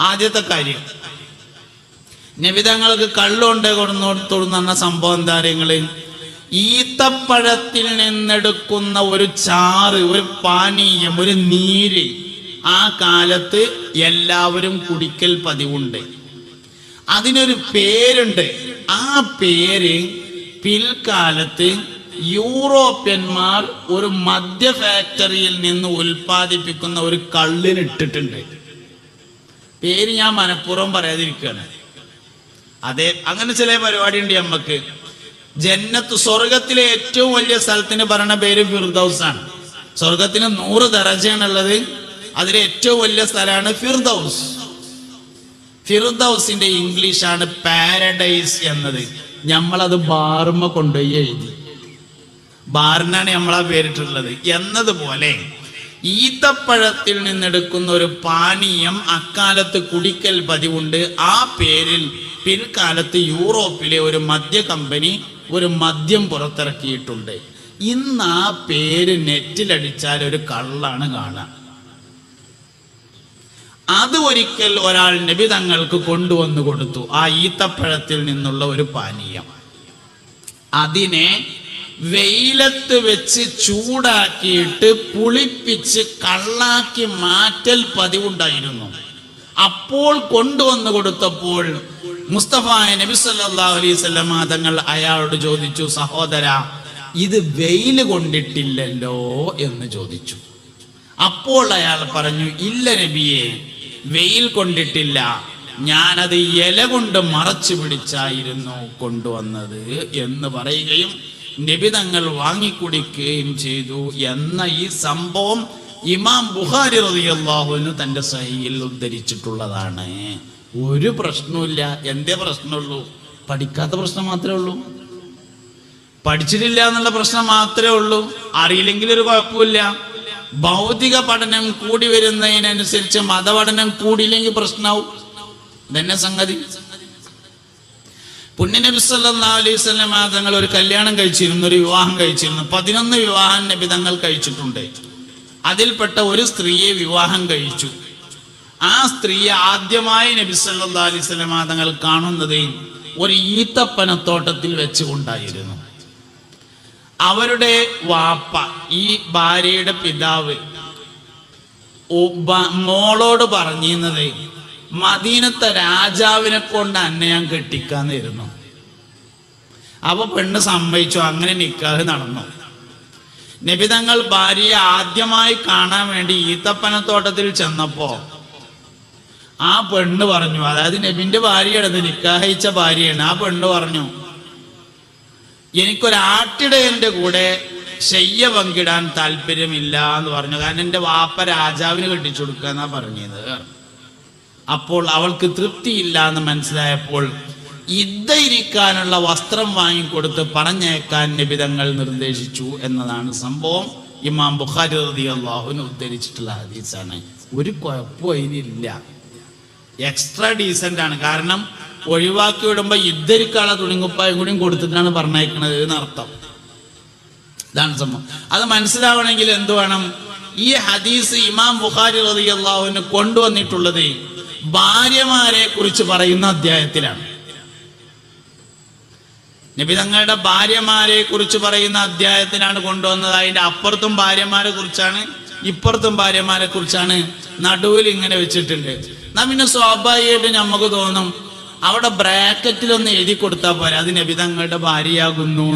ആദ്യത്തെ കാര്യം, നബി തങ്ങൾക്ക് കള്ളുകൊണ്ട് കൊടുന്ന സംഭവം എന്താ അറിയങ്ങള്? ഈത്തപ്പഴത്തിൽ നിന്നെടുക്കുന്ന ഒരു ചാറ്, ഒരു പാനീയം, ഒരു നീര് ആ കാലത്ത് എല്ലാവരും കുടിക്കൽ പതിവുണ്ട്. അതിനൊരു പേരുണ്ട്. ആ പേര് പിൽക്കാലത്ത് യൂറോപ്യന്മാർ ഒരു മദ്യ ഫാക്ടറിയിൽ നിന്ന് ഉൽപ്പാദിപ്പിക്കുന്ന ഒരു കള്ളിനിട്ടിട്ടുണ്ട്. പേര് ഞാൻ മനഃപൂർവ്വം പറയാതിരിക്കുകയാണ്. അതെ, അങ്ങനെ ചില പരിപാടി ഉണ്ട് നമുക്ക്. ജന്നത്ത്, സ്വർഗത്തിലെ ഏറ്റവും വലിയ സ്ഥലത്തിന് പറയുന്ന പേര് ഫിർദൗസ് ആണ്. സ്വർഗത്തിന് 100 ദറജയാണുള്ളത്. അതിലെ ഏറ്റവും വലിയ സ്ഥലമാണ് ഫിർദൗസ്. ഫിർദൗസിന്റെ ഇംഗ്ലീഷാണ് പാരഡൈസ് എന്നത്. നമ്മളത് ബാർമ കൊണ്ടുപോയി എഴുതി. ബാറിനാണ് നമ്മളാ പേരിട്ടുള്ളത്. എന്നതുപോലെ ഈത്തപ്പഴത്തിൽ നിന്നെടുക്കുന്ന ഒരു പാനീയം അക്കാലത്ത് കുടിക്കൽ പതിവുണ്ട്. ആ പേരിൽ പിൽക്കാലത്ത് യൂറോപ്പിലെ ഒരു മദ്യ കമ്പനി ഒരു മദ്യം പുറത്തിറക്കിയിട്ടുണ്ട്. ഇന്ന് ആ പേര് നെറ്റിലടിച്ചാൽ ഒരു കള്ളാണ് കാണുക. അത് ഒരിക്കൽ ഒരാൾ നബി തങ്ങൾക്ക് കൊണ്ടുവന്നു കൊടുത്തു, ആ ഈത്തപ്പഴത്തിൽ നിന്നുള്ള ഒരു പാനീയം. അതിനെ വെയിലത്ത് വെച്ച് ചൂടാക്കിയിട്ട് പുളിപ്പിച്ച് കള്ളാക്കി മാറ്റൽ പതിവുണ്ടായിരുന്നു. അപ്പോൾ കൊണ്ടുവന്നു കൊടുത്തപ്പോൾ മുസ്തഫ നബി സല്ലല്ലാഹു അലൈഹി വസല്ലം തങ്ങൾ അയാളോട് ചോദിച്ചു, സഹോദരാ, ഇത് വെയിൽ കൊണ്ടിട്ടില്ലല്ലോ എന്ന് ചോദിച്ചു. അപ്പോൾ അയാൾ പറഞ്ഞു, ഇല്ല നബിയെ, വെയിൽ കൊണ്ടിട്ടില്ല, ഞാനത് ഇല കൊണ്ട് മറച്ചു പിടിച്ചായിരുന്നു കൊണ്ടുവന്നത് എന്ന് പറയുകയും നബി തങ്ങൾ വാങ്ങിക്കുടിക്കുകയും ചെയ്തു എന്ന ഈ സംഭവം ഇമാം ബുഖാരി റളിയല്ലാഹു അൻഹു തന്റെ സഹീഹിൽ ഉദ്ധരിച്ചിട്ടുള്ളതാണ്. ഒരു പ്രശ്നവുമില്ല. എന്തേ പ്രശ്നമുള്ളൂ? പഠിക്കാത്ത പ്രശ്നം മാത്രമേ ഉള്ളൂ. പഠിച്ചിട്ടില്ല എന്നുള്ള പ്രശ്നം മാത്രമേ ഉള്ളൂ. അറിയില്ലെങ്കിൽ ഒരു കുഴപ്പമില്ല. ഭൗതിക പഠനം കൂടി വരുന്നതിനനുസരിച്ച് മതപഠനം കൂടിയില്ലെങ്കിൽ പ്രശ്നമാവും. ഇതന്നെ സംഗതി. പുണ്യനബി സല്ലല്ലാഹു അലൈഹി വസല്ലം തങ്ങൾ ഒരു കല്യാണം കഴിച്ചിരുന്നു, ഒരു വിവാഹം കഴിച്ചിരുന്നു. 11 വിവാഹം നബി തങ്ങൾ കഴിച്ചിട്ടുണ്ട്. അതിൽപ്പെട്ട ഒരു സ്ത്രീയെ വിവാഹം കഴിച്ചു. ആ സ്ത്രീയെ ആദ്യമായി നബി സല്ലല്ലാഹു അലൈഹി വസല്ലം തങ്ങൾ കാണുന്നത് ഒരു ഈത്തപ്പനത്തോട്ടത്തിൽ വെച്ചുകൊണ്ടായിരുന്നു. അവരുടെ വാപ്പ, ഈ ഭാര്യയുടെ പിതാവ്, മോളോട് പറഞ്ഞിരുന്നത്, മദീനത്തെ രാജാവിനെ കൊണ്ട് അന്നെ ഞാൻ കെട്ടിക്കാന്നിരുന്നു. അപ്പൊ പെണ്ണ് സമ്മതിച്ചു. അങ്ങനെ നിക്കാഹ് നടന്നു. നബി തങ്ങൾ ഭാര്യയെ ആദ്യമായി കാണാൻ വേണ്ടി ഈത്തപ്പനത്തോട്ടത്തിൽ ചെന്നപ്പോ ആ പെണ്ണ് പറഞ്ഞു, അതായത് നബിന്റെ ഭാര്യയാണ്, നിക്കാഹിച്ച ഭാര്യയാണ്. ആ പെണ്ണ് പറഞ്ഞു, എനിക്കൊരാട്ടിടയന്റെ കൂടെ ശയ്യ പങ്കിടാൻ താല്പര്യമില്ല എന്ന് പറഞ്ഞു. കാരണം എൻ്റെ വാപ്പ രാജാവിന് കെട്ടിച്ചു കൊടുക്കുക എന്നാ പറഞ്ഞത്. അപ്പോൾ അവൾക്ക് തൃപ്തിയില്ല എന്ന് മനസ്സിലായപ്പോൾ ഇരിക്കാനുള്ള വസ്ത്രം വാങ്ങിക്കൊടുത്ത് പറഞ്ഞേക്കാൻ നബി തങ്ങൾ നിർദ്ദേശിച്ചു എന്നതാണ് സംഭവം. ഇമാം ബുഖാരി റളിയല്ലാഹു അൻഹു ഉദ്ധരിച്ചിട്ടുള്ള ഹദീസാണ്. ഒരു കുഴപ്പവും അതിനില്ല. എക്സ്ട്രാ ഡീസന്റ് ആണ്. കാരണം ഒഴിവാക്കി വിടുമ്പോ ഇരിക്കാനുള്ള തുണിക്കുപ്പായും കൂടിയും കൊടുത്തിട്ടാണ് പറഞ്ഞേക്കുന്നത് എന്നർത്ഥം. ഇതാണ് സംഭവം. അത് മനസ്സിലാവണമെങ്കിൽ എന്ത് വേണം? ഈ ഹദീസ് ഇമാം ബുഖാരി റളിയല്ലാഹു അൻഹു കൊണ്ടുവന്നിട്ടുള്ളത് ഭാര്യമാരെ കുറിച്ച് പറയുന്ന അധ്യായത്തിലാണ്. നബി തങ്ങളുടെ ഭാര്യമാരെ കുറിച്ച് പറയുന്ന അധ്യായത്തിലാണ് കൊണ്ടുവന്നത്. അതിന്റെ അപ്പുറത്തും ഭാര്യമാരെ കുറിച്ചാണ്, ഇപ്പുറത്തും ഭാര്യമാരെ കുറിച്ചാണ്. നടുവിൽ ഇങ്ങനെ വെച്ചിട്ടുണ്ട്. നാം പിന്നെ സ്വാഭാവികമായിട്ട് നമുക്ക് തോന്നും, അവിടെ ബ്രാക്കറ്റിലൊന്ന് എഴുതി കൊടുത്താൽ പോരെ, അത് നബി തങ്ങളുടെ ഭാര്യയാകുന്നു.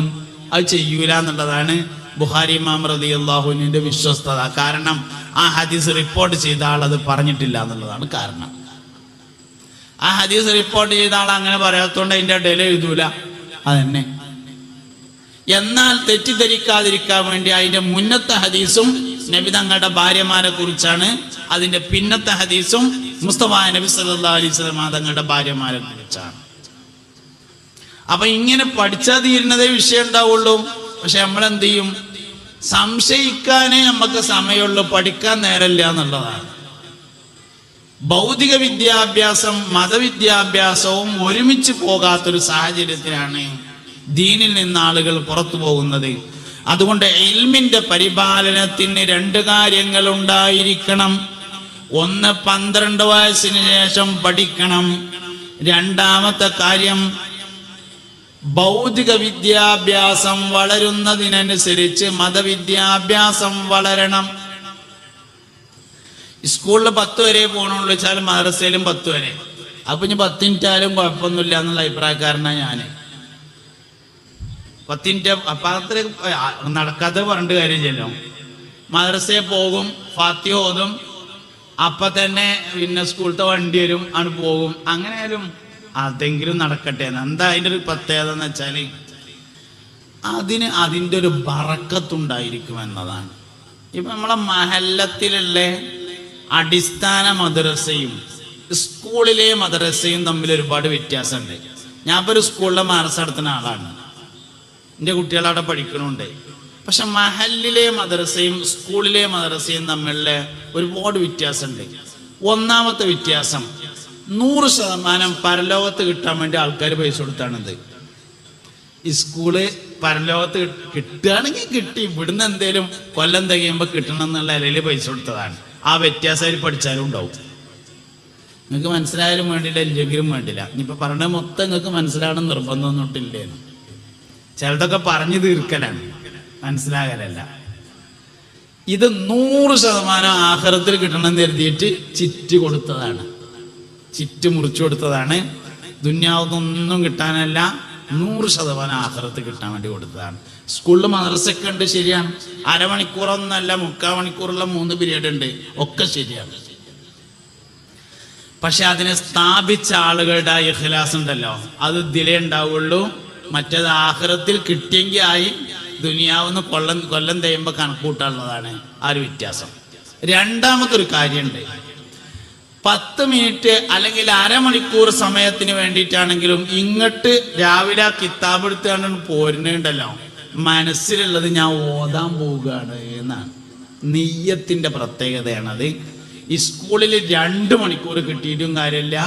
അത് ചെയ്യൂല എന്നുള്ളതാണ് ബുഖാരി ഇമാം റളിയല്ലാഹു അൻഹുവിന്റെ വിശ്വസ്തത. കാരണം ആ ഹദീസ് റിപ്പോർട്ട് ചെയ്ത ആൾ അത് പറഞ്ഞിട്ടില്ല എന്നുള്ളതാണ് കാരണം. ആ ഹദീസ് റിപ്പോർട്ട് ചെയ്ത ആൾ അങ്ങനെ പറയാത്തോണ്ട് അതിന്റെ ഇടയിൽ എഴുതൂല. അതന്നെ. എന്നാൽ തെറ്റിദ്ധരിക്കാതിരിക്കാൻ വേണ്ടി അതിന്റെ മുന്നത്തെ ഹദീസും നബി തങ്ങളുടെ ഭാര്യമാരെ കുറിച്ചാണ്, അതിന്റെ പിന്നത്തെ ഹദീസും മുസ്തഫ നബി സല്ലല്ലാഹു അലൈഹി വസല്ലം തങ്ങളുടെ ഭാര്യമാരെ കുറിച്ചാണ്. അപ്പൊ ഇങ്ങനെ പഠിച്ചാൽ തീരുന്നതേ വിഷയം ഉണ്ടാവുള്ളൂ. പക്ഷെ നമ്മളെന്ത് ചെയ്യും? സംശയിക്കാനേ നമുക്ക് സമയമുള്ളൂ, പഠിക്കാൻ നേരമില്ല എന്നുള്ളതാണ്. ഭൗതിക വിദ്യാഭ്യാസം മതവിദ്യാഭ്യാസവും ഒരുമിച്ച് പോകാത്തൊരു സാഹചര്യത്തിലാണ് ദീനിൽ നിന്ന് ആളുകൾ പുറത്തു പോകുന്നത്. അതുകൊണ്ട് ഇൽമിന്റെ പരിപാലനത്തിന് 2 കാര്യങ്ങൾ ഉണ്ടായിരിക്കണം. ഒന്ന് 12 വയസ്സിന് ശേഷം പഠിക്കണം. രണ്ടാമത്തെ കാര്യം, ഭൗതിക വിദ്യാഭ്യാസം വളരുന്നതിനനുസരിച്ച് മതവിദ്യാഭ്യാസം വളരണം. സ്കൂളിൽ 10 വരെ പോകണമെന്ന് വെച്ചാൽ മദ്രസയിലും 10 വരെ. അപ്പൊ ഇനി 10 മിനിറ്റായാലും കുഴപ്പമൊന്നുമില്ല എന്നുള്ള അഭിപ്രായക്കാരനാണ് ഞാൻ. 10 മിനിറ്റ് അപ്പൊ അത്ര നടക്കാതെ പറഞ്ഞിട്ട് കാര്യമില്ലല്ലോ. മദ്രസയിൽ പോകും, ഫാത്തിഹ ഓതും, അപ്പൊ തന്നെ പിന്നെ സ്കൂളത്തെ വണ്ടി വരും, ആണ് പോകും. അങ്ങനെയായാലും അതെങ്കിലും നടക്കട്ടെ. എന്താ അതിൻ്റെ ഒരു പ്രത്യേകത എന്ന് വെച്ചാൽ അതിന് അതിൻ്റെ ഒരു ബറക്കത്തുണ്ടായിരിക്കും എന്നതാണ്. ഇപ്പൊ നമ്മളെ മഹല്ലത്തിലുള്ള അടിസ്ഥാന മദ്രസയും സ്കൂളിലെ മദ്രസയും തമ്മിൽ ഒരുപാട് വ്യത്യാസമുണ്ട്. ഞാൻ ഇപ്പോൾ ഒരു സ്കൂളിലെ മദ്രസ നടത്തുന്ന ആളാണ്, എൻ്റെ കുട്ടികൾ അവിടെ പഠിക്കണുണ്ട്. പക്ഷെ മഹല്ലിലെ മദ്രസയും സ്കൂളിലെ മദ്രസയും തമ്മിലുള്ള ഒരുപാട് വ്യത്യാസമുണ്ട്. ഒന്നാമത്തെ വ്യത്യാസം, 100% പരലോകത്ത് കിട്ടാൻ വേണ്ടി ആൾക്കാർ പൈസ കൊടുത്താണിത്. ഈ സ്കൂള് പരലോകത്ത് കിട്ടുകയാണെങ്കിൽ കിട്ടി, ഇവിടുന്ന് എന്തേലും കൊല്ലം തികയുമ്പോൾ കിട്ടണം എന്നുള്ള നിലയിൽ പൈസ കൊടുത്തതാണ്. ആ വ്യത്യാസം പഠിച്ചാലും ഉണ്ടാവും. നിങ്ങൾക്ക് മനസ്സിലായാലും വേണ്ടില്ല, ഇല്ലെങ്കിലും വേണ്ടില്ല. ഇനിയിപ്പോൾ പറഞ്ഞ മൊത്തം നിങ്ങൾക്ക് മനസ്സിലാവണം നിർബന്ധമൊന്നും ഇട്ടില്ലേന്ന്. ചിലതൊക്കെ പറഞ്ഞു തീർക്കലാണ്, മനസ്സിലാകലല്ല. ഇത് 100% ആഖിറത്തിൽ കിട്ടണം എന്ന് കരുതിയിട്ട് ചിറ്റ് കൊടുത്തതാണ്, ചിറ്റ് മുറിച്ചു കൊടുത്തതാണ്. ദുന്യാവൊന്നും കിട്ടാനല്ല, 100% ആഖിറത്ത് കിട്ടാൻ വേണ്ടി കൊടുത്തതാണ്. സ്കൂളിൽ മദ്രസയൊക്കെ ഉണ്ട്, ശരിയാണ്. അരമണിക്കൂറൊന്നല്ല, 3/4 മണിക്കൂറുള്ള 3 പീരീഡ് ഉണ്ട്, ഒക്കെ ശരിയാണ്. പക്ഷെ അതിനെ സ്ഥാപിച്ച ആളുകളുടെ ഇഖ്ലാസ് ഉണ്ടല്ലോ, അത് ഇതിലേ ഉണ്ടാവുള്ളൂ. മറ്റേത് ആഖിറത്തിൽ കിട്ടിയെങ്കിൽ ആയി, ദുനിയാവെന്ന് കൊല്ലം തേയുമ്പോൾ കണക്കൂട്ടാനുള്ളതാണ് ആ ഒരു വ്യത്യാസം. രണ്ടാമത്തെ ഒരു കാര്യമുണ്ട്, 10 മിനിറ്റ് അല്ലെങ്കിൽ അരമണിക്കൂർ സമയത്തിന് വേണ്ടിയിട്ടാണെങ്കിലും ഇങ്ങോട്ട് രാവിലെ കിതാബ് എടുത്തുകൊണ്ട് പോരുന്നുണ്ടല്ലോ, മനസ്സിലുള്ളത് ഞാൻ ഓതാൻ പോവുകയാണ് എന്നാണ്. നിയ്യത്തിന്റെ പ്രത്യേകതയാണത്. ഈ സ്കൂളിൽ 2 മണിക്കൂർ കിട്ടിയിട്ടും കാര്യമില്ല,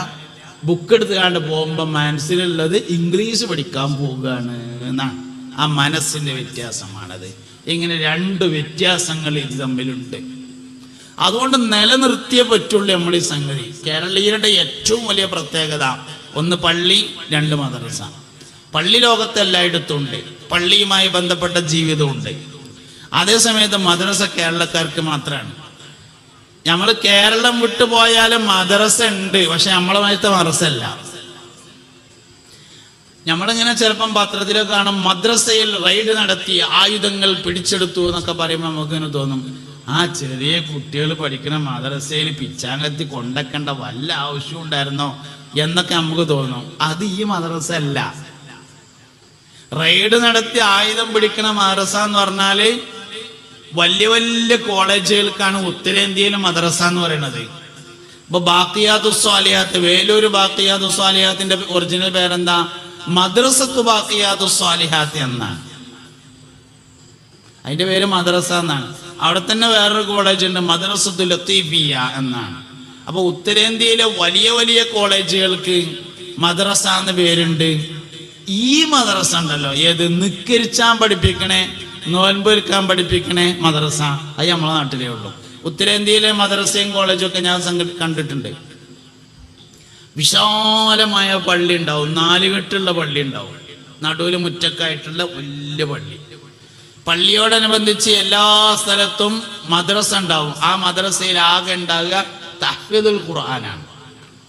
ബുക്ക് എടുത്തുകൊണ്ട് പോകുമ്പോൾ മനസ്സിലുള്ളത് ഇംഗ്ലീഷ് പഠിക്കാൻ പോവുകയാണ് എന്നാണ്. ആ മനസ്സിന്റെ വ്യത്യാസമാണത്. ഇങ്ങനെ 2 വ്യത്യാസങ്ങൾ ഇത് തമ്മിലുണ്ട്. അതുകൊണ്ട് നിലനിർത്തിയേ പറ്റുള്ളൂ നമ്മൾ ഈ സംഗതി. കേരളീയരുടെ ഏറ്റവും വലിയ പ്രത്യേകത, 1 പള്ളി, 2 മദ്രസ. പള്ളി ലോകത്ത് എല്ലായിടത്തും ഉണ്ട്, പള്ളിയുമായി ബന്ധപ്പെട്ട ജീവിതമുണ്ട്. അതേസമയത്ത് മദ്രസ കേരളക്കാർക്ക് മാത്രമാണ്. നമ്മൾ കേരളം വിട്ടു പോയാലും മദ്രസ ഉണ്ട്, പക്ഷെ നമ്മളമായിട്ട് മദ്രസ അല്ല. നമ്മളിങ്ങനെ ചിലപ്പം പത്രത്തിലൊക്കെ കാണും, മദ്രസയിൽ റെയ്ഡ് നടത്തി ആയുധങ്ങൾ പിടിച്ചെടുത്തു എന്നൊക്കെ പറയുമ്പോൾ നമുക്കിങ്ങനെ തോന്നും, ആ ചെറിയ കുട്ടികൾ പഠിക്കുന്ന മദ്രസയിൽ പിച്ചാങ്കത്തി കൊണ്ടക്കേണ്ട വല്ല ആവശ്യം ഉണ്ടായിരുന്നോ എന്നൊക്കെ നമുക്ക് തോന്നും. അത് ഈ മദ്രസ അല്ല. റെയ്ഡ് നടത്തി ആയുധം പിടിക്കണ മദ്രസ എന്ന് പറഞ്ഞാല് വലിയ വലിയ കോളേജുകൾക്കാണ് ഉത്തരേന്ത്യയിൽ മദ്രസ എന്ന് പറയുന്നത്. ഇപ്പൊ ബാക്കിയാത്തു സ്വാലിഹാത്ത്, വേലൂര് ബാക്കിയാത്തു സ്വാലിഹാത്തിന്റെ ഒറിജിനൽ പേരെന്താ? മദ്രസത്തു ബാക്കിയാത്തു സ്വാലിഹാത്ത് എന്നാണ്. അതിന്റെ പേര് മദ്രസ എന്നാണ്. അവിടെ തന്നെ വേറൊരു കോളേജ് ഉണ്ട്, മദ്രസത്തു ലത്തീഫിയ എന്നാണ്. അപ്പൊ ഉത്തരേന്ത്യയിലെ വലിയ വലിയ കോളേജുകൾക്ക് മദ്രസ എന്ന് പേരുണ്ട്. ഈ മദ്രസ ഉണ്ടല്ലോ, ഏത് നിക്കരിച്ചാൻ പഠിപ്പിക്കണേ, നോൻപൊരുക്കാൻ പഠിപ്പിക്കണേ മദ്രസ, അത് നമ്മളെ നാട്ടിലേ ഉള്ളൂ. ഉത്തരേന്ത്യയിലെ മദ്രസയും കോളേജും ഒക്കെ ഞാൻ കണ്ടിട്ടുണ്ട്. വിശാലമായ പള്ളി ഉണ്ടാവും, 4 കെട്ടുള്ള പള്ളി ഉണ്ടാവും, നടുവിൽ മുറ്റക്കായിട്ടുള്ള വലിയ പള്ളി. പള്ളിയോടനുബന്ധിച്ച് എല്ലാ സ്ഥലത്തും മദ്രസ ഉണ്ടാവും. ആ മദ്രസയിൽ ആകെ ഉണ്ടാകുക തഹ്ഫീദുൽ ഖുർആനാണ്,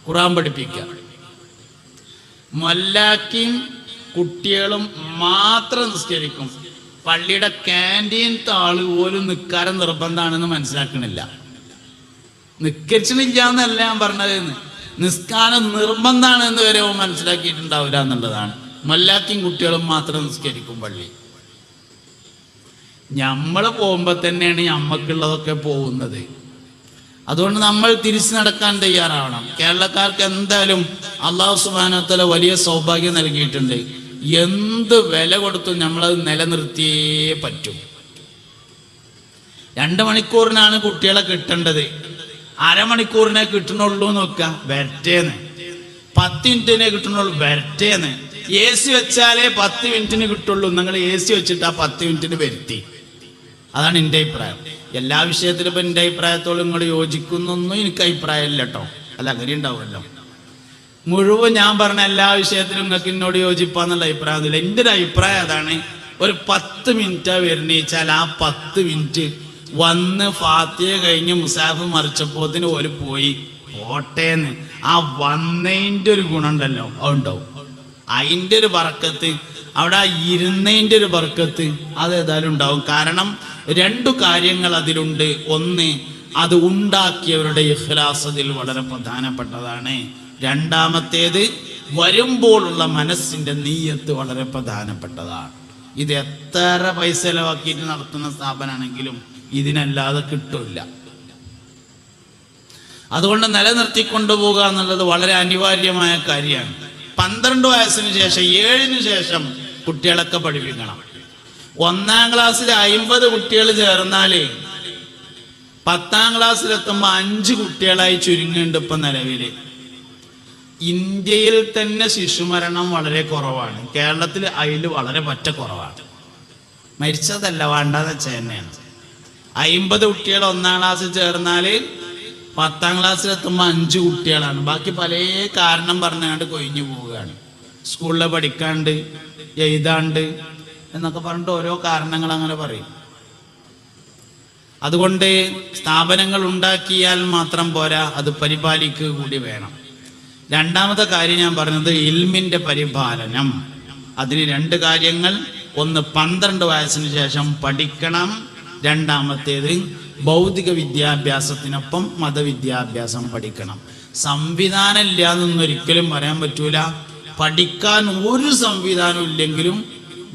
ഖുർആൻ പഠിപ്പിക്കുക. മൊല്ലാക്കിയും കുട്ടികളും മാത്രം നിസ്കരിക്കും. പള്ളിയുടെ ക്യാൻറ്റീൻ താള് പോലും നിൽക്കാരം നിർബന്ധമാണെന്ന് മനസ്സിലാക്കണില്ല. നിസ്കരിച്ചില്ല എന്നല്ല ഞാൻ പറഞ്ഞതെന്ന്, നിസ്കാരം നിർബന്ധമാണ് എന്ന് വരെ മനസ്സിലാക്കിയിട്ടുണ്ടാവില്ല എന്നുള്ളതാണ്. മൊല്ലാക്കിയും കുട്ടികളും മാത്രം നിസ്കരിക്കും പള്ളി. നമ്മൾ പോകുമ്പോൾ തന്നെയാണ് നമ്മക്കുള്ളതൊക്കെ പോകുന്നത്. അതുകൊണ്ട് നമ്മൾ തിരിച്ചു നടക്കാൻ തയ്യാറാവണം. കേരളക്കാർക്ക് എന്തായാലും അല്ലാഹു സുബ്ഹാനഹു വ തആല വലിയ സൗഭാഗ്യം നൽകിയിട്ടുണ്ട്. എന്ത് വില കൊടുത്തും നമ്മളത് നിലനിർത്തിയേ പറ്റും. 2 മണിക്കൂറിനാണ് കുട്ടികളെ കിട്ടേണ്ടത്, അരമണിക്കൂറിനെ കിട്ടണുള്ളൂ നോക്കുക, വരട്ടേന്ന്. 10 മിനിറ്റിനെ കിട്ടണുള്ളൂ, വരട്ടേന്ന്. AC വെച്ചാലേ 10 മിനിറ്റിന് കിട്ടുള്ളൂ. നിങ്ങൾ AC വെച്ചിട്ട് ആ 10 മിനിറ്റിന് വരുത്തി. അതാണ് എൻ്റെ അഭിപ്രായം. എല്ലാ വിഷയത്തിലും ഇപ്പം എൻ്റെ അഭിപ്രായത്തോളം നിങ്ങൾ യോജിക്കുന്നൊന്നും എനിക്ക് അഭിപ്രായമില്ല കേട്ടോ. അല്ല, അങ്ങനെ ഉണ്ടാവുമല്ലോ. മുഴുവൻ ഞാൻ പറഞ്ഞ എല്ലാ വിഷയത്തിലും നിങ്ങൾക്ക് എന്നോട് യോജിപ്പാന്നുള്ള അഭിപ്രായമൊന്നുമില്ല. എൻ്റെ ഒരു അഭിപ്രായം അതാണ്. ഒരു 10 മിനിറ്റാ വരുന്നേച്ചാൽ ആ 10 മിനിറ്റ് വന്ന് ഫാത്തിഹ കഴിഞ്ഞ് മുസാഫ് മറിച്ചപ്പോത്തിന് ഒരു പോയി പോട്ടേന്ന് ആ വന്നതിൻ്റെ ഒരു ഗുണമുണ്ടല്ലോ, അതുണ്ടാവും. അതിൻ്റെ ഒരു ബർക്കത്ത്, അവിടെ ഇരുന്നതിൻ്റെ ഒരു ബർക്കത്ത് അതേതായാലും ഉണ്ടാവും. കാരണം 2 കാര്യങ്ങൾ അതിലുണ്ട്. ഒന്ന്, അത് ഉണ്ടാക്കിയവരുടെ ഇഖ്ലാസ് അതിൽ വളരെ പ്രധാനപ്പെട്ടതാണ്. രണ്ടാമത്തേത്, വരുമ്പോഴുള്ള മനസ്സിന്റെ നീയത്ത് വളരെ പ്രധാനപ്പെട്ടതാണ്. ഇത് എത്ര പൈസ ചെലവാക്കിയിട്ട് നടത്തുന്ന സ്ഥാപനമാണെങ്കിലും ഇതിനല്ലാതെ കിട്ടില്ല. അതുകൊണ്ട് നിലനിർത്തിക്കൊണ്ടുപോകുക എന്നുള്ളത് വളരെ അനിവാര്യമായ കാര്യമാണ്. 12 വയസ്സിന് ശേഷം 7-ന് ശേഷം കുട്ടികളൊക്കെ പഠിപ്പിക്കണം. 1-ാം ക്ലാസ്സിൽ 50 കുട്ടികൾ ചേർന്നാല് 10-ാം ക്ലാസ്സിലെത്തുമ്പോൾ 5 കുട്ടികളായി ചുരുങ്ങുന്നുണ്ട് ഇപ്പൊ നിലവില്. ഇന്ത്യയിൽ തന്നെ ശിശുമരണം വളരെ കുറവാണ്. കേരളത്തിൽ അതിൽ വളരെ പറ്റ കുറവാണ്. മരിച്ചതല്ല, വേണ്ടാന്ന് വെച്ചാൽ തന്നെയാണ്. 50 കുട്ടികൾ 1-ാം ക്ലാസ്സിൽ ചേർന്നാല് 10-ാം ക്ലാസ്സിലെത്തുമ്പോൾ 5 കുട്ടികളാണ്. ബാക്കി പല കാരണം പറഞ്ഞാണ്ട് കൊഴിഞ്ഞു പോവുകയാണ്. സ്കൂളിൽ പഠിക്കാണ്ട്, എഴുതാണ്ട് എന്നൊക്കെ പറഞ്ഞിട്ട് ഓരോ കാരണങ്ങൾ അങ്ങനെ പറയും. അതുകൊണ്ട് സ്ഥാപനങ്ങൾ ഉണ്ടാക്കിയാൽ മാത്രം പോരാ, അത് പരിപാലിക്കുക കൂടി വേണം. രണ്ടാമത്തെ കാര്യം ഞാൻ പറഞ്ഞത് ഇൽമിന്റെ പരിപാലനം. അതിന് 2 കാര്യങ്ങൾ. ഒന്ന്, 12 വയസ്സിന് ശേഷം പഠിക്കണം. രണ്ടാമത്തേത്, ഭൗതിക വിദ്യാഭ്യാസത്തിനൊപ്പം മതവിദ്യാഭ്യാസം പഠിക്കണം. സംവിധാനം ഇല്ല എന്നൊന്നും ഒരിക്കലും പറയാൻ പറ്റൂല. പഠിക്കാൻ ഒരു സംവിധാനം ഇല്ലെങ്കിലും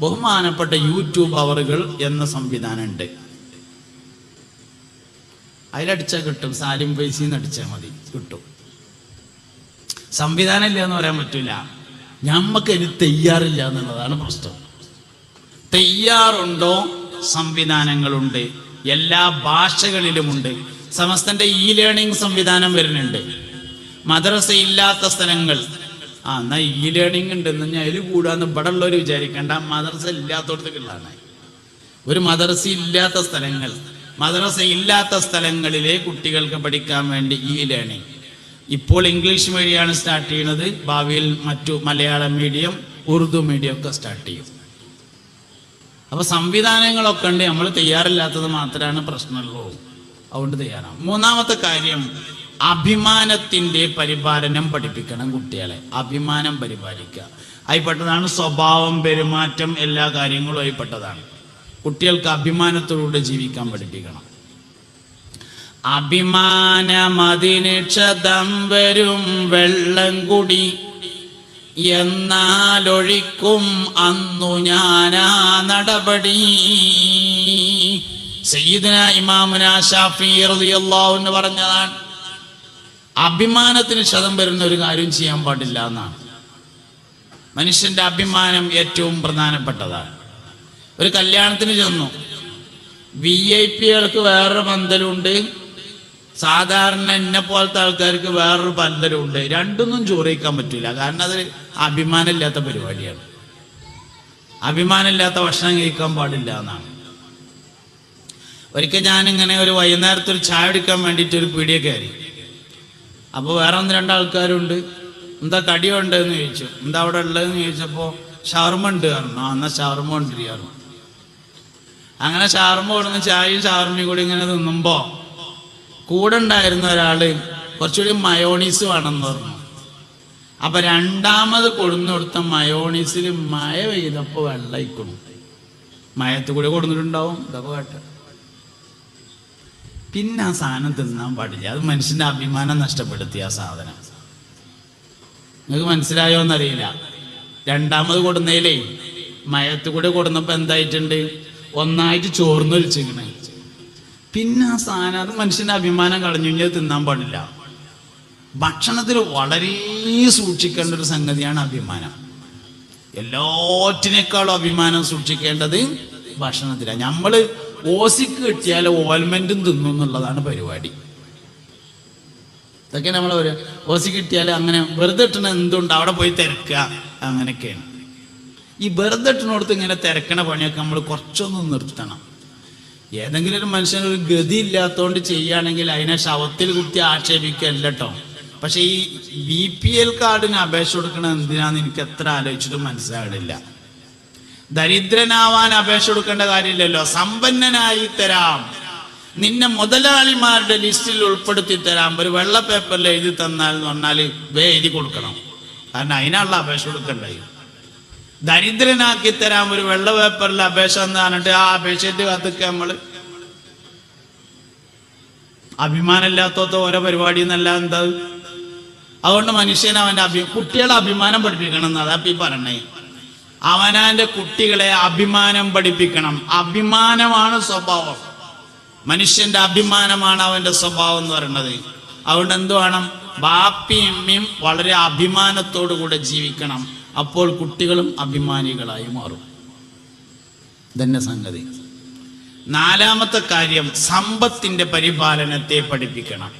ബഹുമാനപ്പെട്ട യൂട്യൂബ് അവറുകൾ എന്ന സംവിധാനം ഉണ്ട്. അതിലടിച്ചാൽ കിട്ടും. സാലിം പൈസന്ന് അടിച്ചാൽ മതി, കിട്ടും. സംവിധാനം ഇല്ല എന്ന് പറയാൻ പറ്റില്ല. ഞമ്മക്ക് ഇനി തയ്യാറില്ല എന്നുള്ളതാണ് പ്രശ്നം. തയ്യാറുണ്ടോ? സംവിധാനങ്ങളുണ്ട്, എല്ലാ ഭാഷകളിലുമുണ്ട്. സമസ്തന്റെ ലേണിംഗ് സംവിധാനം വരുന്നുണ്ട്. മദ്രസ ഇല്ലാത്ത സ്ഥലങ്ങൾ, എന്നാ ലേണിംഗ് ഉണ്ടെന്ന് ഞാൻ അതിൽ കൂടാന്ന് ഇവിടെ ഉള്ളവർ വിചാരിക്കേണ്ട. മദ്രസ ഇല്ലാത്തടത്തേക്കുള്ളതാണ്. ഒരു മദ്രസ ഇല്ലാത്ത സ്ഥലങ്ങൾ, മദ്രസ ഇല്ലാത്ത സ്ഥലങ്ങളിലെ കുട്ടികൾക്ക് പഠിക്കാൻ വേണ്ടി ലേണിംഗ്. ഇപ്പോൾ ഇംഗ്ലീഷ് മീഡിയമാണ് സ്റ്റാർട്ട് ചെയ്യുന്നത്. ഭാവിയിൽ മറ്റു മലയാളം മീഡിയം, ഉറുദു മീഡിയം ഒക്കെ സ്റ്റാർട്ട് ചെയ്യും. അപ്പൊ സംവിധാനങ്ങളൊക്കെ ഉണ്ട്. നമ്മൾ തയ്യാറില്ലാത്തത് മാത്രമാണ് പ്രശ്നമുള്ളൂ. അതുകൊണ്ട് തയ്യാറാവും. മൂന്നാമത്തെ കാര്യം, അഭിമാനത്തിന്റെ പരിപാലനം പഠിപ്പിക്കണം കുട്ടികളെ. അഭിമാനം പരിപാലിക്കുക ആയിപ്പെട്ടതാണ്. സ്വഭാവം, പെരുമാറ്റം, എല്ലാ കാര്യങ്ങളും ആയിപ്പെട്ടതാണ്. കുട്ടികൾക്ക് അഭിമാനത്തോടുകൂടെ ജീവിക്കാൻ പഠിപ്പിക്കണം. അഭിമാനമതിന് ക്ഷതം വരും വെള്ളം കുടി, എന്നാലൊഴിക്കും അന്നു ഞാനാ നടപടി. സയ്യിദുനാ ഇമാമുനാ ശാഫിഈ റളിയല്ലാഹു അൻഹു പറഞ്ഞതാണ്, അഭിമാനത്തിന് ക്ഷതം വരുന്ന ഒരു കാര്യം ചെയ്യാൻ പാടില്ല എന്നാണ്. മനുഷ്യന്റെ അഭിമാനം ഏറ്റവും പ്രധാനപ്പെട്ടതാണ്. ഒരു കല്യാണത്തിന് ചെന്നു, VIP-കൾക്ക് വേറൊരു പന്തലുണ്ട്, സാധാരണ എന്നെ പോലത്തെ ആൾക്കാർക്ക് വേറൊരു പന്തലുണ്ട്. രണ്ടൊന്നും ചോറിക്കാൻ പറ്റില്ല. കാരണം അത് അഭിമാനമില്ലാത്ത പരിപാടിയാണ്. അഭിമാനമില്ലാത്ത ഭക്ഷണം കഴിക്കാൻ പാടില്ല എന്നാണ്. ഒരിക്കൽ ഞാനിങ്ങനെ ഒരു വൈകുന്നേരത്തെ ഒരു ചായ എടുക്കാൻ വേണ്ടിയിട്ട് ഒരു പീടിക കയറി. അപ്പോൾ വേറെ 1-2 ആൾക്കാരുണ്ട്. എന്താ കടിയുണ്ട് എന്ന് ചോദിച്ചു. എന്താ അവിടെ ഉള്ളതെന്ന് ചോദിച്ചപ്പോൾ ഷവർമ ഉണ്ട് പറഞ്ഞു. എന്നാൽ ഷവർമ കൊണ്ടിരിക്കുന്നു. അങ്ങനെ ഷവർമ കൊടുന്ന് ചായയും ഷവർമയും കൂടി ഇങ്ങനെ തിന്നുമ്പോൾ കൂടെ ഉണ്ടായിരുന്ന ഒരാള് കുറച്ചുകൂടി മയോണീസ് വേണമെന്ന് പറഞ്ഞു. അപ്പൊ രണ്ടാമത് കൊടുന്നു കൊടുത്ത മയോണീസിൽ മഴ പെയ്തപ്പോ വെള്ളയിക്കണം. മയത്ത് കൂടി കൊടുത്തിട്ടുണ്ടാവും. ഇതൊക്കെ കേട്ട പിന്നെ ആ സാധനം തിന്നാൻ പാടില്ല. അത് മനുഷ്യന്റെ അഭിമാനം നഷ്ടപ്പെടുത്തിയ ആ സാധനം. നിങ്ങൾക്ക് മനസ്സിലായോ എന്നറിയില്ല. രണ്ടാമത് കൊടുന്നതിലേ മയത്ത് കൂടി കൊടുന്നപ്പോ എന്തായിട്ടുണ്ട്, ഒന്നായിട്ട് ചോർന്നൊലിച്ചിങ്ങനെ. പിന്നെ ആ സാധനം, അത് മനുഷ്യന്റെ അഭിമാനം കളഞ്ഞു കഴിഞ്ഞാൽ തിന്നാൻ പാടില്ല. ഭക്ഷണത്തിൽ വളരെ സൂക്ഷിക്കേണ്ട ഒരു സംഗതിയാണ് അഭിമാനം. എല്ലാറ്റിനേക്കാളും അഭിമാനം സൂക്ഷിക്കേണ്ടത് ഭക്ഷണത്തിലാണ്. നമ്മള് ഓസിക്ക് കിട്ടിയാൽ ഓൽമെന്റും തിന്നും എന്നുള്ളതാണ് പരിപാടി. ഇതൊക്കെ നമ്മൾ ഓസി കിട്ടിയാൽ അങ്ങനെ വെറുതെ ഇട്ടണ എന്തുണ്ട് അവിടെ പോയി തിരക്കുക, അങ്ങനെയൊക്കെയാണ്. ഈ വെറുതെ ഇട്ടണോടത്ത് ഇങ്ങനെ തിരക്കണ പണിയൊക്കെ നമ്മൾ കുറച്ചൊന്നും നിർത്തണം. ഏതെങ്കിലും ഒരു മനുഷ്യനൊരു ഗതി ഇല്ലാത്തതുകൊണ്ട് ചെയ്യുകയാണെങ്കിൽ അതിനെ ശവത്തിൽ കുത്തി ആക്ഷേപിക്കല്ല കേട്ടോ. പക്ഷെ ഈ BPL കാർഡിന് അപേക്ഷ കൊടുക്കണത് എന്തിനാന്ന് എനിക്ക് എത്ര ആലോചിച്ചിട്ടും മനസ്സിലാകണില്ല. ദരിദ്രനാവാൻ അപേക്ഷ കൊടുക്കേണ്ട കാര്യമില്ലല്ലോ. സമ്പന്നനായി തരാം, നിന്നെ മുതലാളിമാരുടെ ലിസ്റ്റിൽ ഉൾപ്പെടുത്തി തരാം, ഒരു വെള്ള പേപ്പറിൽ എഴുതി തന്നാൽ എന്ന് പറഞ്ഞാൽ എഴുതി കൊടുക്കണം. കാരണം അതിനുള്ള അപേക്ഷ കൊടുക്കണ്ടായി. ദരിദ്രനാക്കി തരാം ഒരു വെള്ള പേപ്പറിൽ അപേക്ഷ എന്ന് പറഞ്ഞിട്ട് ആ അപേക്ഷയുടെ കത്തിക്ക് നമ്മള് അഭിമാനമില്ലാത്ത ഓരോ പരിപാടി എന്നല്ല എന്താ. അതുകൊണ്ട് മനുഷ്യൻ അവന്റെ കുട്ടികളെ അഭിമാനം പഠിപ്പിക്കണം എന്ന് അതാ ഈ പറഞ്ഞേ. അവനാന്റെ കുട്ടികളെ അഭിമാനം പഠിപ്പിക്കണം. അഭിമാനമാണ് സ്വഭാവം. മനുഷ്യന്റെ അഭിമാനമാണ് അവന്റെ സ്വഭാവം എന്ന് പറയുന്നത്. അതുകൊണ്ട് എന്ത് വേണം? ബാപ്പിയും അമ്മയും വളരെ അഭിമാനത്തോടു കൂടെ ജീവിക്കണം. അപ്പോൾ കുട്ടികളും അഭിമാനികളായി മാറും. ഇതന്നെ സംഗതി. നാലാമത്തെ കാര്യം, സമ്പത്തിന്റെ പരിപാലനത്തെ പഠിപ്പിക്കണം.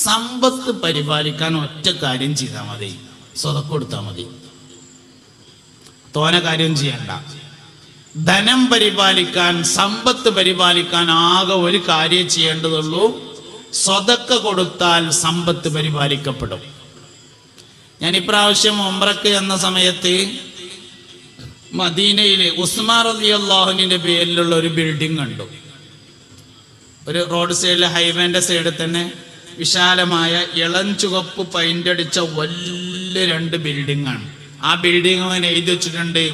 സമ്പത്ത് പരിപാലിക്കാൻ ഒറ്റ കാര്യം ചെയ്താൽ മതി, സ്വതക്ക കൊടുത്താൽ മതി. തോന കാര്യം ചെയ്യണ്ട. ധനം പരിപാലിക്കാൻ, സമ്പത്ത് പരിപാലിക്കാൻ ആകെ ഒരു കാര്യം ചെയ്യേണ്ടതുള്ളൂ, സ്വതക്ക കൊടുത്താൽ സമ്പത്ത് പരിപാലിക്കപ്പെടും. ഞാൻ ഇപ്രാവശ്യം ഉംറക്ക് എന്ന സമയത്ത് മദീനയിലെ ഉസ്മാൻ റളിയല്ലാഹുവിന്റെ പേരിലുള്ള ഒരു ബിൽഡിംഗ് കണ്ടു. ഒരു റോഡ് സൈഡിലെ ഹൈവേന്റെ സൈഡിൽ തന്നെ വിശാലമായ ഇളം ചുവപ്പ് പെയിന്റ് അടിച്ച വലിയ 2 ബിൽഡിംഗ് ആണ്. ആ ബിൽഡിംഗ് അങ്ങനെ എഴുതി വെച്ചിട്ടുണ്ട്,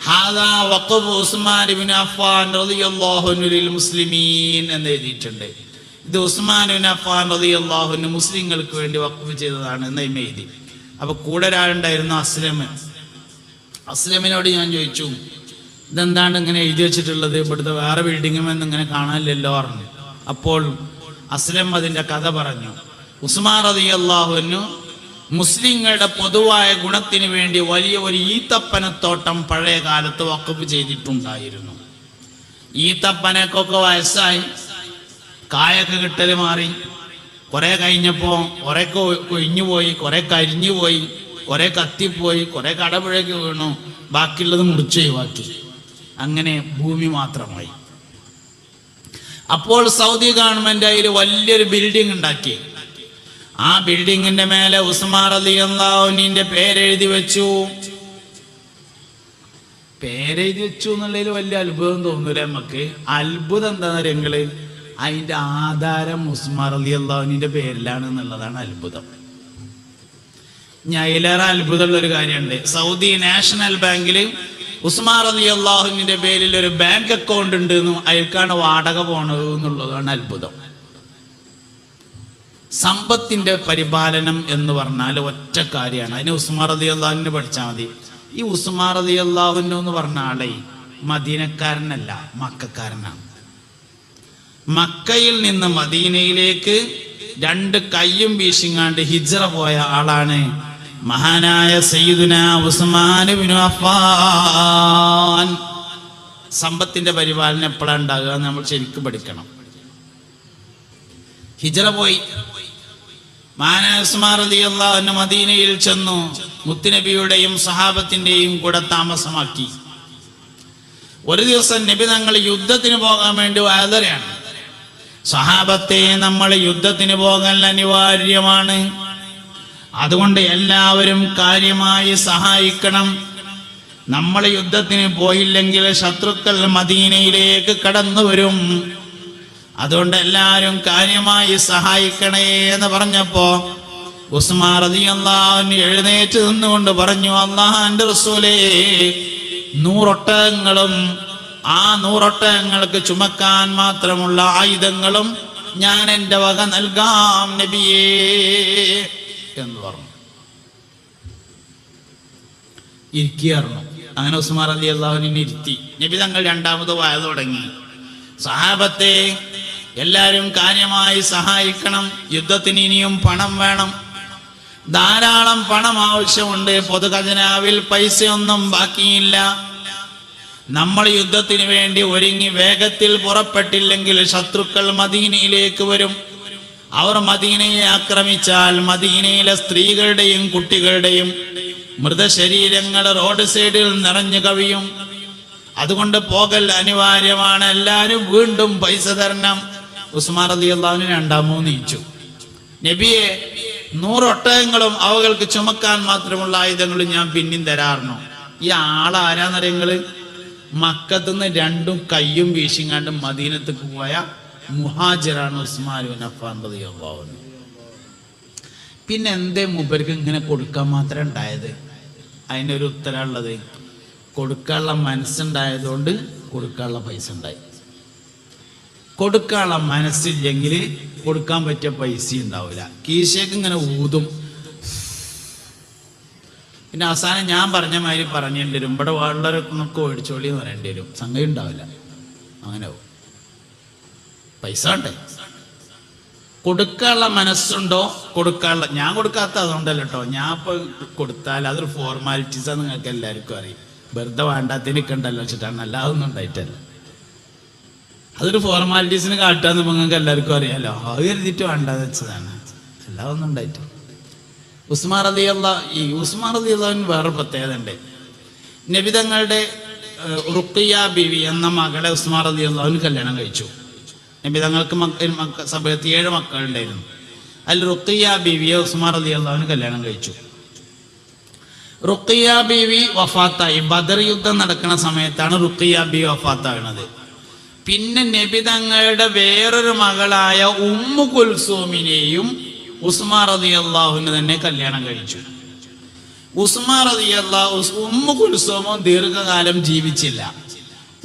ഹാദാ വഖഫ് ഉസ്മാൻ ഇബ്നു അഫ്ഫാൻ റളിയല്ലാഹു അൻഹു ലിൽ മുസ്ലിമീൻ എന്ന് എഴുതിയിട്ടുണ്ട്. ഇത് ഉസ്മാൻ ഇബ്നു അഫ്ഫാൻ റളിയല്ലാഹു അൻഹു മുസ്ലിങ്ങൾക്ക് വേണ്ടി വഖഫ് ചെയ്തതാണ് എന്ന് എഴുതി. അപ്പൊ കൂടെ ഒരാളുണ്ടായിരുന്നു, അസ്ലമിനോട് ഞാൻ ചോദിച്ചു, ഇതെന്താണ് ഇങ്ങനെ എഴുതി വെച്ചിട്ടുള്ളത്, ഇവിടുത്തെ വേറെ ബിൽഡിങ്ങുമെന്ന് ഇങ്ങനെ കാണാനില്ലല്ലോ പറഞ്ഞു. അപ്പോൾ അസ്ലം അതിന്റെ കഥ പറഞ്ഞു. ഉസ്മാൻ റളിയല്ലാഹു അൻഹു മുസ്ലിങ്ങളുടെ പൊതുവായ ഗുണത്തിന് വേണ്ടി വലിയ ഒരു ഈത്തപ്പനത്തോട്ടം പഴയ കാലത്ത് വഖഫ് ചെയ്തിട്ടുണ്ടായിരുന്നു. ഈത്തപ്പനക്കൊക്കെ വയസ്സായി, കായൊക്കെ കിട്ടല് മാറി. കുറെ കഴിഞ്ഞപ്പോ കുറെ കൊഴിഞ്ഞുപോയി, കുറെ കരിഞ്ഞുപോയി, കുറെ കത്തിപ്പോയി, കുറെ കടപുഴയ്ക്ക് വീണു, ബാക്കിയുള്ളത് മുറിച്ച് ഒഴിവാക്കി. അങ്ങനെ ഭൂമി മാത്രമായി. അപ്പോൾ സൗദി ഗവൺമെന്റ് അതിൽ വലിയൊരു ബിൽഡിംഗ് ഉണ്ടാക്കി. ആ ബിൽഡിങ്ങിന്റെ മേലെ ഉസ്മാൻ റളിയല്ലാഹു അൻഹുവിന്റെ പേരെഴുതി വെച്ചു. പേരെഴുതി വെച്ചു എന്നുള്ളതിൽ വലിയ അത്ഭുതം തോന്നൂല നമുക്ക്. അത്ഭുതം എന്താന്ന് അറിയങ്ങള്, അതിന്റെ ആധാരം ഉസ്മാൻ റളിയല്ലാഹു അൻഹുവിന്റെ പേരിലാണ് എന്നുള്ളതാണ് അത്ഭുതം. ഞാൻ അതിലേറെ അത്ഭുതമുള്ള ഒരു കാര്യമുണ്ട്. സൗദി നാഷണൽ ബാങ്കിൽ ഉസ്മാൻ റളിയല്ലാഹു അൻഹുവിന്റെ പേരിൽ ഒരു ബാങ്ക് അക്കൗണ്ട് ഉണ്ട് എന്നും അയാൾക്കാണ് വാടക പോണത് എന്നുള്ളതാണ് അത്ഭുതം. സമ്പത്തിന്റെ പരിപാലനം എന്ന് പറഞ്ഞാൽ ഒറ്റ കാര്യമാണ്. അതിന് ഉസ്മാൻ റളിയല്ലാഹു അൻഹു പഠിച്ചാൽ മതി. ഈ ഉസ്മാൻ റളിയല്ലാഹു അൻഹു എന്ന് പറഞ്ഞ ആളെ മദീനക്കാരനല്ല, മക്കക്കാരനാണ്. മക്കയിൽ നിന്ന് മദീനയിലേക്ക് 2 കയ്യും വീശിങ്ങാണ്ട് ഹിജ്റ പോയ ആളാണ് മഹാനായ സയ്യിദുനാ ഉസ്മാൻ ഇബ്നു അഫ്ഫാൻ. സമ്പത്തിന്റെ പരിപാലനം എപ്പോഴാണ് ഉണ്ടാകുക നമ്മൾ ശരിക്കും പഠിക്കണം. ഹിജ്റ പോയി മഹാനായ ഉസ്മാൻ റളിയല്ലാഹു അൻഹു മദീനയിൽ ചെന്നു. മുത്തുനബിയുടെയും സഹാബത്തിന്റെയും കൂടെ താമസമാക്കി. ഒരു ദിവസം നബി തങ്ങൾ യുദ്ധത്തിന് പോകാൻ വേണ്ടി വാതരയാണ്. സഹാബത്തെ, നമ്മൾ യുദ്ധത്തിന് പോകാൻ അനിവാര്യമാണ്, അതുകൊണ്ട് എല്ലാവരും കാര്യമായി സഹായിക്കണം. നമ്മൾ യുദ്ധത്തിന് പോയില്ലെങ്കിൽ ശത്രുക്കൾ മദീനയിലേക്ക് കടന്നു വരും, അതുകൊണ്ട് എല്ലാവരും കാര്യമായി സഹായിക്കണേ എന്ന് പറഞ്ഞപ്പോ ഉസ്മാൻ റളിയല്ലാഹു അൻഹു എഴുന്നേറ്റ് നിന്നുകൊണ്ട് പറഞ്ഞു, അല്ലാഹുവിന്റെ റസൂലേ, 100 ഒട്ടകങ്ങളും ആ 100 ഒട്ടകങ്ങൾക്ക് ചുമക്കാൻ മാത്രമുള്ള ആയുധങ്ങളും ഞാൻ എൻ്റെ വക നൽകാം നബിയേ എന്ന് പറഞ്ഞു. ഇരിക്കുകയായിരുന്നു. അങ്ങനെ ഉസ്മാൻ റളിയല്ലാഹു അൻഹു ഇരുത്തി. നബി തങ്ങൾ 2ാമത് വായ തുടങ്ങി, സഹാബത്തെ, എല്ലാവരും കാര്യമായി സഹായിക്കണം, യുദ്ധത്തിന് ഇനിയും പണം വേണം, ധാരാളം പണം ആവശ്യമുണ്ട്, പൊതുഖജനാവിൽ പൈസയൊന്നും ബാക്കിയില്ല. നമ്മൾ യുദ്ധത്തിന് വേണ്ടി ഒരുങ്ങി വേഗത്തിൽ പുറപ്പെട്ടില്ലെങ്കിൽ ശത്രുക്കൾ മദീനയിലേക്ക് വരും. അവർ മദീനയെ ആക്രമിച്ചാൽ മദീനയിലെ സ്ത്രീകളുടെയും കുട്ടികളുടെയും മൃതശരീരങ്ങൾ റോഡ് സൈഡിൽ നിറഞ്ഞു കവിയും. അതുകൊണ്ട് പോകൽ അനിവാര്യമാണ്, എല്ലാവരും വീണ്ടും പൈസ തരണം. ഉസ്മാൻ റളിയല്ലാഹു രണ്ടാമോ നീച്ചു. നബിയെ, 100 ഒട്ടകങ്ങളും അവകൾക്ക് ചുമക്കാൻ മാത്രമുള്ള ആയുധങ്ങളും ഞാൻ പിന്നെയും തരാറുന്നു. ഈ ആളാരാന്നറിയങ്ങള്? മക്കത്തുനിന്ന് 2 കയ്യും വീശിങ്ങാണ്ട് മദീനത്തേക്ക് പോയ മുഹാജിറാണ് ഉസ്മാൻ ഇബ്നു അഫ്ഫാൻ റളിയല്ലാഹു അൻഹു. പിന്നെ എന്തേ മൂപ്പർക്ക് ഇങ്ങനെ കൊടുക്കാൻ മാത്രം ഉണ്ടായത്? അതിനൊരു ഉത്തരമുള്ളത്, കൊടുക്കാനുള്ള മനസ്സുണ്ടായതുകൊണ്ട് കൊടുക്കാനുള്ള പൈസ ഉണ്ടായി. കൊടുക്കാനുള്ള മനസ്സില്ലെങ്കിൽ കൊടുക്കാൻ പറ്റിയ പൈസ ഉണ്ടാവില്ല. കീശയ്ക്ക് ഇങ്ങനെ ഊതും. പിന്നെ അവസാനം ഞാൻ പറഞ്ഞ മാതിരി പറഞ്ഞേണ്ടി വരും, ഇവിടെ വളരെയൊക്കെ ഓടിച്ചോളി എന്ന് പറയേണ്ടി വരും. സംഗതി ഉണ്ടാവില്ല. അങ്ങനെ പൈസ ഉണ്ടേ, കൊടുക്കാനുള്ള മനസ്സുണ്ടോ? കൊടുക്കാനുള്ള, ഞാൻ കൊടുക്കാത്ത അതുകൊണ്ടല്ല കേട്ടോ. ഞാൻ ഇപ്പൊ കൊടുത്താൽ അതൊരു ഫോർമാലിറ്റീസാണ്, നിങ്ങൾക്ക് എല്ലാവർക്കും അറിയും. വെറുതെ വേണ്ടാത്തിനിക്കണ്ടല്ലോ വെച്ചിട്ടാണ്, അല്ലാതൊന്നും ഉണ്ടായിട്ടല്ല. അതൊരു ഫോർമാലിറ്റീസിന് കാട്ടാന്ന് നിങ്ങൾക്ക് എല്ലാവർക്കും അറിയാലോ. അത് കരുതിയിട്ട് വേണ്ടാന്ന് വെച്ചതാണ്, അല്ലാതൊന്നും ഉണ്ടായിട്ട്. ഉസ്മാൻ റളിയല്ലാഹു വേറെ പ്രത്യേകത ഉണ്ട്. നബി തങ്ങളുടെ റുഖിയ ബീവി എന്ന മകളെ ഉസ്മാൻ റളിയല്ലാഹു കല്യാണം കഴിച്ചു. നബി തങ്ങൾക്ക് സമയത്ത് 7 മക്കളുണ്ടായിരുന്നു. അതിൽ റുഖിയ ബീവിയെ ഉസ്മാൻ റളിയല്ലാഹു കല്യാണം കഴിച്ചു. റുഖിയ ബീവി വഫാത്തായി. ബദർ യുദ്ധം നടക്കുന്ന സമയത്താണ് റുഖിയ ബീവി വഫാത്താകുന്നത്. പിന്നെ നബി തങ്ങളുടെ വേറൊരു മകളായ ഉമ്മു കുൽസൂമിനെയും ഉസ്മാൻ റളിയല്ലാഹു തന്നെ കല്യാണം കഴിച്ചു. ഉമ്മു കുൽസൂമും ദീർഘകാലം ജീവിച്ചില്ല.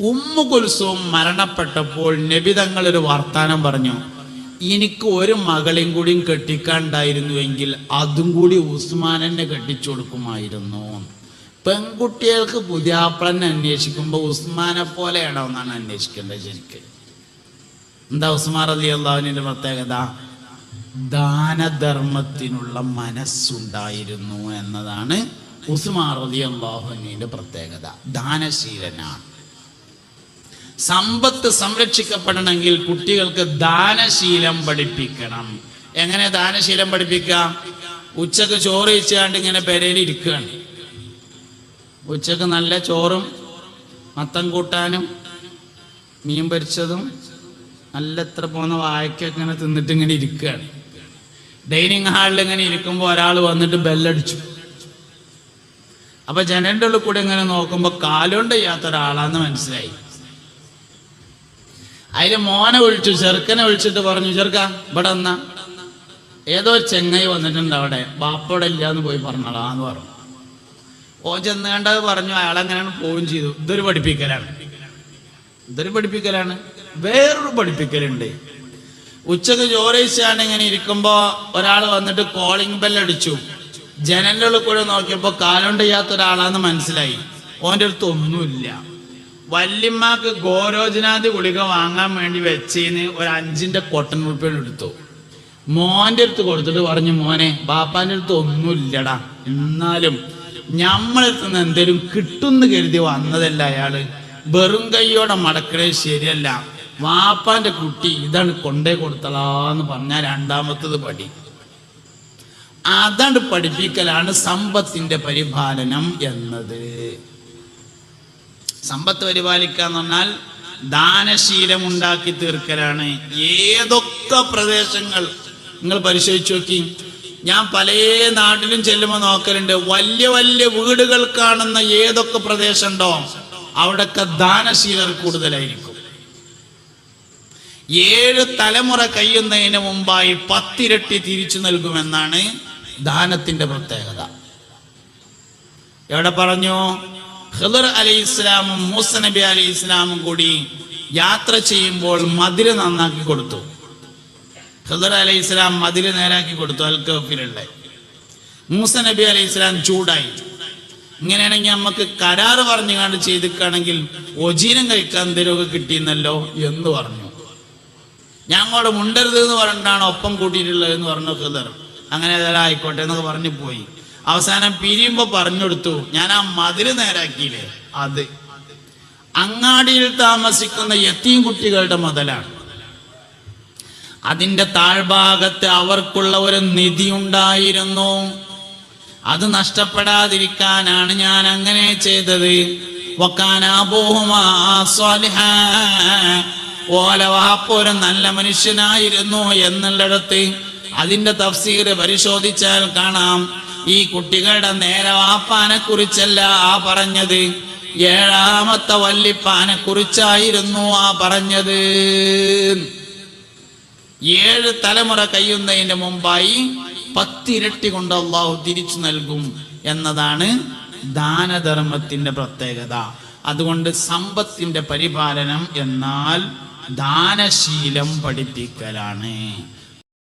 ഉമ്മു കുൽസൂം മരണപ്പെട്ടപ്പോൾ നബി തങ്ങൾ ഒരു വർത്താനം പറഞ്ഞു, എനിക്ക് ഒരു മകളെയും കൂടിയും കെട്ടിക്കാണ്ടായിരുന്നുവെങ്കിൽ അതും കൂടി ഉസ്മാനെ കെട്ടിച്ചു കൊടുക്കുമായിരുന്നു. പെൺകുട്ടികൾക്ക് പുതിയാപ്പളനെ അന്വേഷിക്കുമ്പോൾ ഉസ്മാനെ പോലെയാണോ എന്നാണ് അന്വേഷിക്കേണ്ടത് ശരിക്ക്. എന്താ ഉസ്മാൻ റളിയല്ലാഹുവിന്റെ പ്രത്യേകത? ദാനധർമ്മത്തിനുള്ള മനസ്സുണ്ടായിരുന്നു എന്നതാണ് ഉസ്മാൻ റളിയല്ലാഹുവിന്റെ പ്രത്യേകത. ദാനശീലനാണ്. സമ്പത്ത് സംരക്ഷിക്കപ്പെടണമെങ്കിൽ കുട്ടികൾക്ക് ദാനശീലം പഠിപ്പിക്കണം. എങ്ങനെ ദാനശീലം പഠിപ്പിക്കാം? ഉച്ചക്ക് ചോറ് കഴിച്ചാണ്ട് ഇങ്ങനെ പെരയിൽ ഇരിക്കുകയാണ്. ഉച്ചക്ക് നല്ല ചോറും മത്തൻ കൂട്ടാനും മീൻ പൊരിച്ചതും നല്ല എത്ര പോകുന്ന വാഴക്കൊക്കെ ഇങ്ങനെ തിന്നിട്ട് ഇങ്ങനെ ഇരിക്കുകയാണ്. ഡൈനിങ് ഹാളിൽ ഇങ്ങനെ ഇരിക്കുമ്പോൾ ഒരാൾ വന്നിട്ട് ബെല്ലടിച്ചു. അപ്പൊ ജനലിൻ്റെ ഉള്ളിൽ കൂടെ ഇങ്ങനെ നോക്കുമ്പോൾ കാലുകൊണ്ട് ചെയ്യാത്ത ഒരാളാന്ന് മനസ്സിലായി. അതില് മോനെ വിളിച്ചു, ചെറുക്കനെ വിളിച്ചിട്ട് പറഞ്ഞു, ചെറുക്ക ഇവിടെ വന്നാ, ഏതോ ചെങ്ങായി വന്നിട്ടുണ്ട് അവിടെ, ബാപ്പോടെ ഇല്ലാന്ന് പോയി പറഞ്ഞോളാന്ന് പറഞ്ഞു. ഓ ചെന്നുകണ്ടത് പറഞ്ഞു. അയാളെങ്ങനെയാണ് പോവുകയും ചെയ്തു. ഇതൊരു പഠിപ്പിക്കലാണ്. വേറൊരു പഠിപ്പിക്കലുണ്ട്. ഉച്ചക്ക് ചോറയിച്ചാണ് ഇങ്ങനെ ഇരിക്കുമ്പോ ഒരാൾ വന്നിട്ട് കോളിംഗ് ബെല്ലടിച്ചു. ജനലിൻ്റെ ഉള്ളിൽ കൂടെ നോക്കിയപ്പോ കാലുകൊണ്ട് ചെയ്യാത്ത ഒരാളാന്ന് മനസ്സിലായി. ഓൻ്റെ അടുത്ത് ഒന്നുമില്ല. വല്യമ്മക്ക് ഗോരോജനാദി ഗുളിക വാങ്ങാൻ വേണ്ടി വെച്ചതിന് ഒരു 5 കോട്ടൺ ഉറുപ്പിക എടുത്തു. മോൻ്റെ അടുത്ത് കൊടുത്തിട്ട് പറഞ്ഞു, മോനെ ബാപ്പാൻ്റെ അടുത്ത് ഒന്നുമില്ലടാ, എന്നാലും ഞമ്മളടുത്ത് നിന്ന് എന്തേലും കിട്ടുമെന്ന് കരുതി വന്നതല്ല അയാള്. വെറും കൈയോടെ മടക്കണേ ശരിയല്ല. വാപ്പാന്റെ കുട്ടി ഇതാണ് കൊണ്ടേ കൊടുത്തലാന്ന് പറഞ്ഞാൽ 2ാമത്തത് പടി. അതാണ് പഠിപ്പിക്കലാണ് സമ്പത്തിന്റെ പരിപാലനം എന്നത്. സമ്പത്ത് പരിപാലിക്കുക എന്ന് പറഞ്ഞാൽ ദാനശീലം ഉണ്ടാക്കി തീർക്കലാണ്. ഏതൊക്കെ പ്രദേശങ്ങൾ നിങ്ങൾ പരിശോധിച്ച് നോക്കി. ഞാൻ പല നാട്ടിലും ചെല്ലുമ്പോൾ നോക്കലുണ്ട്, വലിയ വലിയ വീടുകൾ കാണുന്ന ഏതൊക്കെ പ്രദേശമുണ്ടോ അവിടൊക്കെ ദാനശീലർ കൂടുതലായിരിക്കും. 7 തലമുറ കഴിയുന്നതിന് മുമ്പായി 10 ഇരട്ടി തിരിച്ചു നൽകുമെന്നാണ് ദാനത്തിന്റെ പ്രത്യേകത. എവിടെ പറഞ്ഞു? ഖിദർ അലൈഹിസ്സലാമും മൂസ നബി അലൈഹിസ്സലാമും കൂടി യാത്ര ചെയ്യുമ്പോൾ മതില് നന്നാക്കി കൊടുത്തു. ഖിദർ അലൈഹിസ്സലാം മതില് നേരാക്കി കൊടുത്തു. അൽ കഹ്ഫിലുള്ള മൂസ നബി അലൈഹിസ്സലാം ചൂടായി. ഇങ്ങനെയാണെങ്കിൽ നമുക്ക് കരാറ് പറഞ്ഞുകൊണ്ട് ചെയ്തിക്കുകയാണെങ്കിൽ ഒജീനം കഴിക്കാൻ എന്തെങ്കിലുമൊക്കെ കിട്ടിയെന്നല്ലോ എന്ന് പറഞ്ഞു. ഞങ്ങളോട് മുണ്ടരുത് എന്ന് പറഞ്ഞിട്ടാണ് ഒപ്പം കൂട്ടിയിട്ടുള്ളത് എന്ന് പറഞ്ഞു ഖിദർ. അങ്ങനെ ഏതായാലും ആയിക്കോട്ടെ എന്നൊക്കെ പറഞ്ഞു പോയി. അവസാനം പിരിയുമ്പോ പറഞ്ഞെടുത്തു, ഞാൻ ആ മതില് നേരാക്കിയില്ലേ, അത് അങ്ങാടിയിൽ താമസിക്കുന്ന യതീം കുട്ടികളുടെ മുതലാണ്. അതിന്റെ താഴ്ഭാഗത്ത് അവർക്കുള്ള ഒരു നിധി ഉണ്ടായിരുന്നു. അത് നഷ്ടപ്പെടാതിരിക്കാനാണ് ഞാൻ അങ്ങനെ ചെയ്തത്. വകാന അബൂഹുമാ സ്വാലിഹാ, ഓല വാപ്പ ഒരു നല്ല മനുഷ്യനായിരുന്നു എന്നുള്ളിടത്ത് അതിന്റെ തഫ്സീർ പരിശോധിച്ചാൽ കാണാം ഈ കുട്ടികളുടെ നേരെ വാപ്പാനെ കുറിച്ചല്ല ആ പറഞ്ഞത്, ഏഴാമത്തെ വല്ലിപ്പാനെ കുറിച്ചായിരുന്നു ആ പറഞ്ഞത്. 7 തലമുറ കഴിയുന്നതിന് മുമ്പായി 10 ഇരട്ടി കൊണ്ട് അള്ളാഹു തിരിച്ചു നൽകും എന്നതാണ് ദാനധർമ്മത്തിന്റെ പ്രത്യേകത. അതുകൊണ്ട് സമ്പത്തിന്റെ പരിപാലനം എന്നാൽ ദാനശീലം പഠിപ്പിക്കലാണ്.